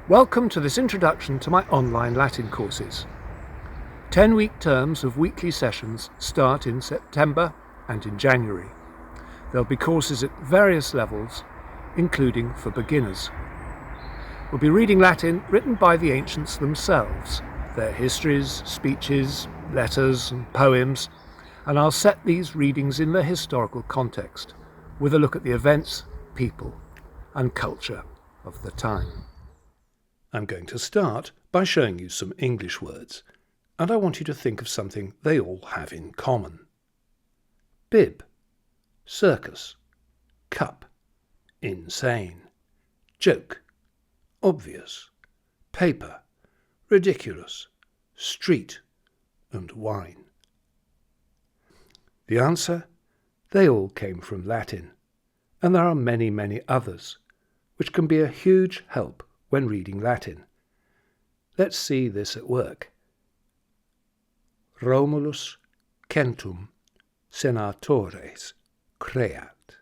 Welcome to this introduction to my online Latin courses. 10-week terms of weekly sessions start in September and in January. There'll be courses at various levels, including for beginners. We'll be reading Latin written by the ancients themselves, their histories, speeches, letters and poems, and I'll set these readings in their historical context, with a look at the events, people and culture of the time. I'm going to start by showing you some English words, and I want you to think of something they all have in common. Bib, circus, cup, insane, joke, obvious, paper, ridiculous, street, and wine. The answer? They all came from Latin, and there are many, many others, which can be a huge help when reading Latin. Let's see this at work. Romulus centum senatores creat.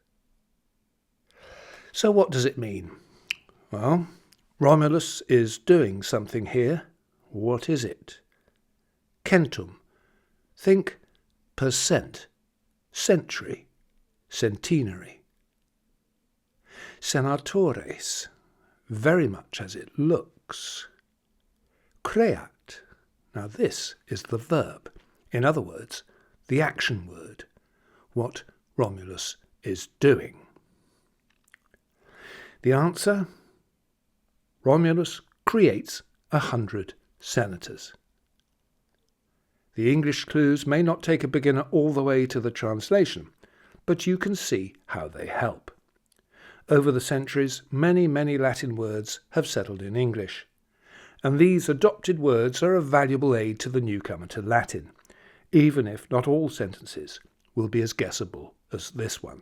So what does it mean? Well, Romulus is doing something here. What is it? Centum. Think percent, century, centenary. Senatores. Very much as it looks. Creat. Now this is the verb. In other words, the action word. What Romulus is doing. The answer? Romulus creates 100 senators. The English clues may not take a beginner all the way to the translation, but you can see how they help. Over the centuries, many, many Latin words have settled in English, and these adopted words are a valuable aid to the newcomer to Latin, even if not all sentences will be as guessable as this one.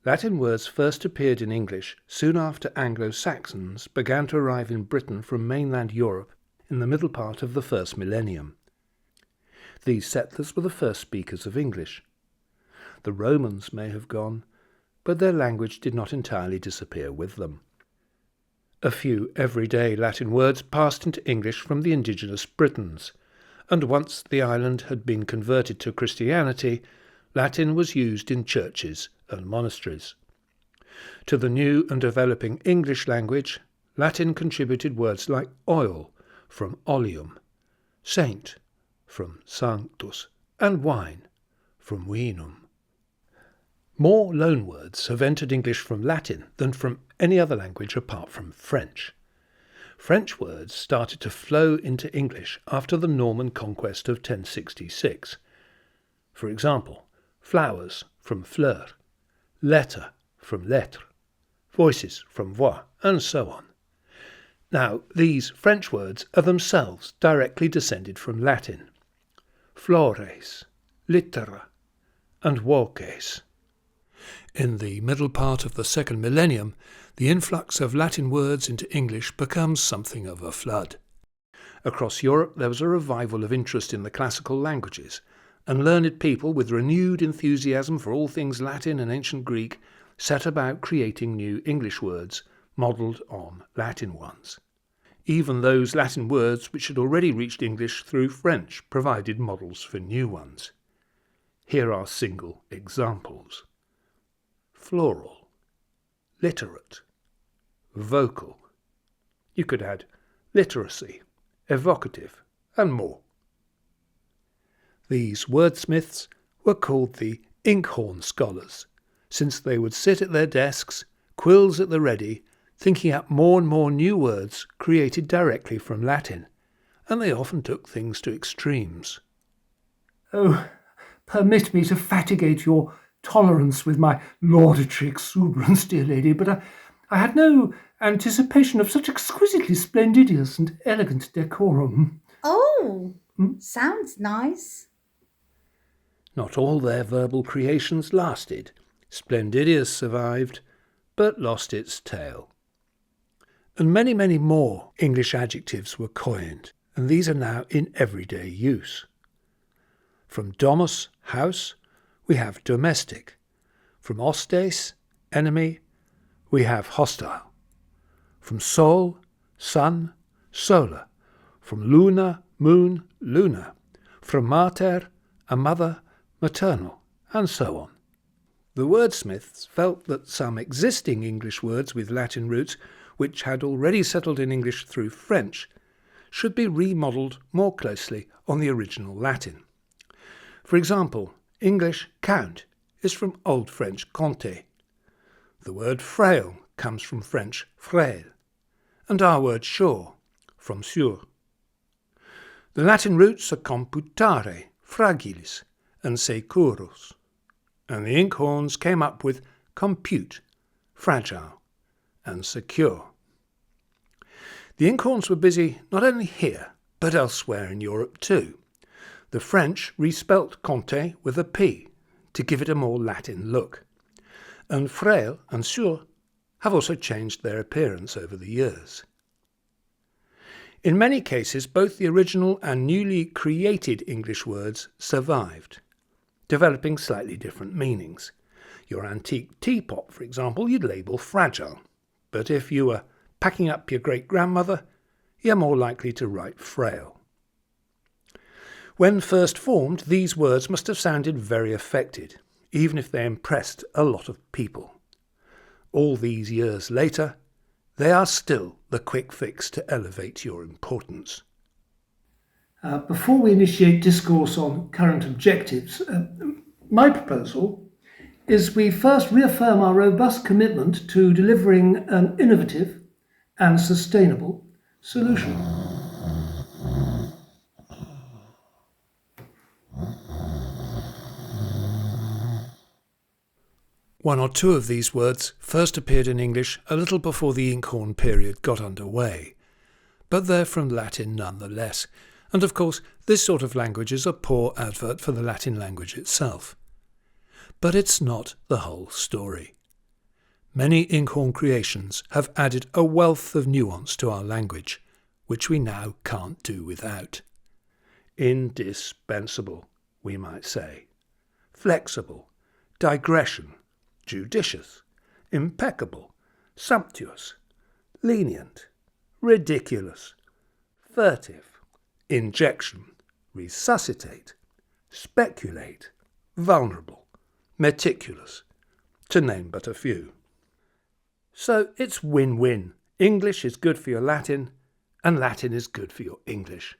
Latin words first appeared in English soon after Anglo-Saxons began to arrive in Britain from mainland Europe in the middle part of the first millennium. These settlers were the first speakers of English. The Romans may have gone, but their language did not entirely disappear with them. A few everyday Latin words passed into English from the indigenous Britons, and once the island had been converted to Christianity, Latin was used in churches and monasteries. To the new and developing English language, Latin contributed words like oil, from oleum, saint, from sanctus, and wine, from vinum. More loanwords have entered English from Latin than from any other language apart from French. French words started to flow into English after the Norman conquest of 1066. For example, flowers from fleur, letter from lettre, voices from voix, and so on. Now, these French words are themselves directly descended from Latin. Flores, littera, and voces. In the middle part of the second millennium, the influx of Latin words into English becomes something of a flood. Across Europe there was a revival of interest in the classical languages, and learned people with renewed enthusiasm for all things Latin and ancient Greek set about creating new English words modelled on Latin ones. Even those Latin words which had already reached English through French provided models for new ones. Here are single examples. Floral, literate, vocal. You could add literacy, evocative, and more. These wordsmiths were called the inkhorn scholars, since they would sit at their desks, quills at the ready, thinking up more and more new words created directly from Latin, and they often took things to extremes. Oh, permit me to fatigate your tolerance with my laudatory exuberance, dear lady, but I had no anticipation of such exquisitely splendidious and elegant decorum. Oh, sounds nice. Not all their verbal creations lasted. Splendidius survived, but lost its tail. And many, many more English adjectives were coined, and these are now in everyday use. From domus, house, we have domestic. From hostes, enemy, we have hostile. From sol, sun, solar, from luna, moon, lunar, from mater, a mother, maternal, and so on. The wordsmiths felt that some existing English words with Latin roots, which had already settled in English through French, should be remodelled more closely on the original Latin. For example, English count is from Old French compter. The word frail comes from French frêle, and our word sure from sûr. The Latin roots are computare, fragilis, and securus, and the inkhorns came up with compute, fragile, and secure. The inkhorns were busy not only here, but elsewhere in Europe too. The French respelt compter with a P to give it a more Latin look, and frêle and sûr have also changed their appearance over the years. In many cases, both the original and newly created English words survived, developing slightly different meanings. Your antique teapot, for example, you'd label fragile, but if you were packing up your great-grandmother, you're more likely to write frail. When first formed, these words must have sounded very affected, even if they impressed a lot of people. All these years later, they are still the quick fix to elevate your importance. Before we initiate discourse on current objectives, my proposal is we first reaffirm our robust commitment to delivering an innovative and sustainable solution. One or two of these words first appeared in English a little before the inkhorn period got underway, but they're from Latin nonetheless, and of course this sort of language is a poor advert for the Latin language itself. But it's not the whole story. Many inkhorn creations have added a wealth of nuance to our language, which we now can't do without. Indispensable, we might say. Flexible, digression, judicious, impeccable, sumptuous, lenient, ridiculous, furtive, injection, resuscitate, speculate, vulnerable, meticulous, to name but a few. So it's win-win. English is good for your Latin, and Latin is good for your English.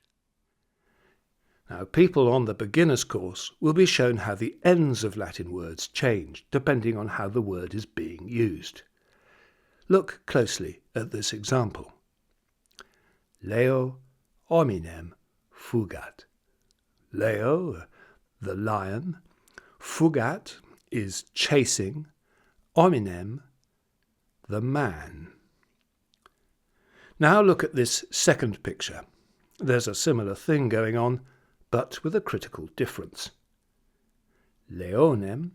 Now, people on the beginner's course will be shown how the ends of Latin words change depending on how the word is being used. Look closely at this example. Leo hominem fugat. Leo, the lion. Fugat is chasing. Hominem, the man. Now look at this second picture. There's a similar thing going on, but with a critical difference. Leonem,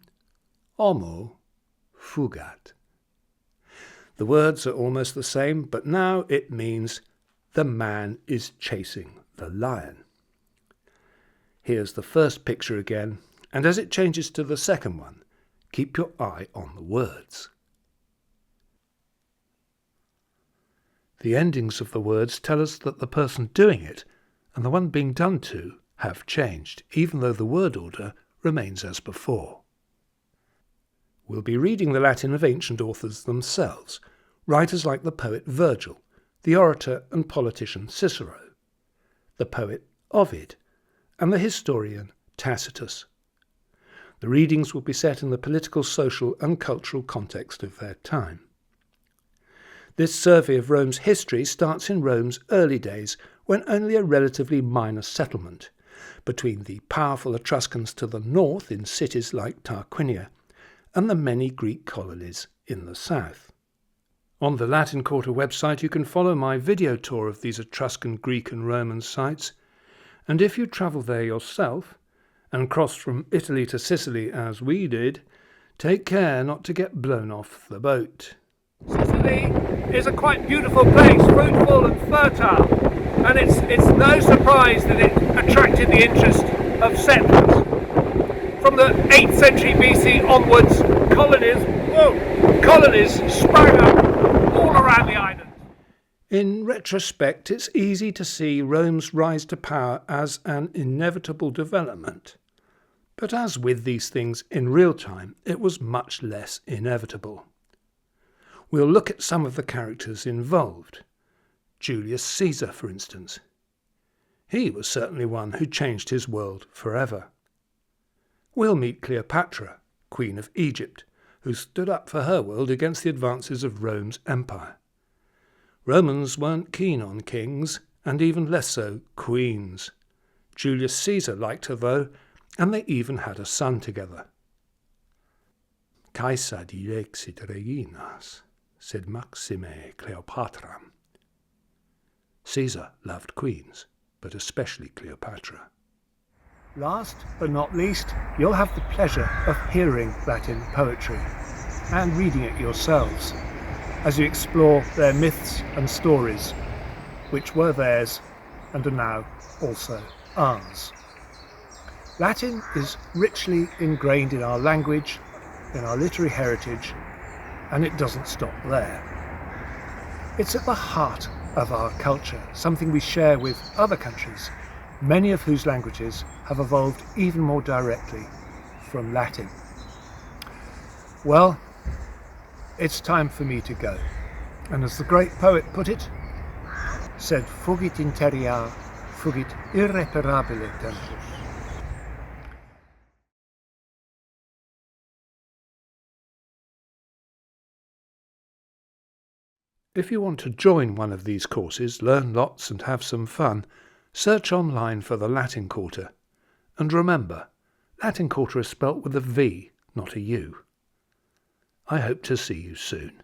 homo, fugat. The words are almost the same, but now it means the man is chasing the lion. Here's the first picture again, and as it changes to the second one, keep your eye on the words. The endings of the words tell us that the person doing it and the one being done to have changed, even though the word order remains as before. We'll be reading the Latin of ancient authors themselves, writers like the poet Virgil, the orator and politician Cicero, the poet Ovid, and the historian Tacitus. The readings will be set in the political, social and cultural context of their time. This survey of Rome's history starts in Rome's early days, when only a relatively minor settlement, between the powerful Etruscans to the north in cities like Tarquinia, and the many Greek colonies in the south. On the Latin Quarter website you can follow my video tour of these Etruscan, Greek and Roman sites, and if you travel there yourself, and cross from Italy to Sicily as we did, take care not to get blown off the boat. Sicily is a quite beautiful place, fruitful and fertile, and it's no surprise that it attracted the interest of settlers. From the 8th century BC onwards, colonies sprang up all around the island. In retrospect, it's easy to see Rome's rise to power as an inevitable development. But as with these things in real time, it was much less inevitable. We'll look at some of the characters involved. Julius Caesar, for instance. He was certainly one who changed his world forever. We'll meet Cleopatra, Queen of Egypt, who stood up for her world against the advances of Rome's empire. Romans weren't keen on kings, and even less so queens. Julius Caesar liked her though, and they even had a son together. Caesar dilexit reginas, sed maxime Cleopatram. Caesar loved queens, but especially Cleopatra. Last but not least, you'll have the pleasure of hearing Latin poetry and reading it yourselves as you explore their myths and stories, which were theirs and are now also ours. Latin is richly ingrained in our language, in our literary heritage, and it doesn't stop there. It's at the heart of our culture, something we share with other countries, many of whose languages have evolved even more directly from Latin. Well, it's time for me to go. And as the great poet put it, sed fugit interia, fugit irreparabile tempus. If you want to join one of these courses, learn lots and have some fun, search online for the Latin Quarter. And remember, Latin Quarter is spelt with a V, not a U. I hope to see you soon.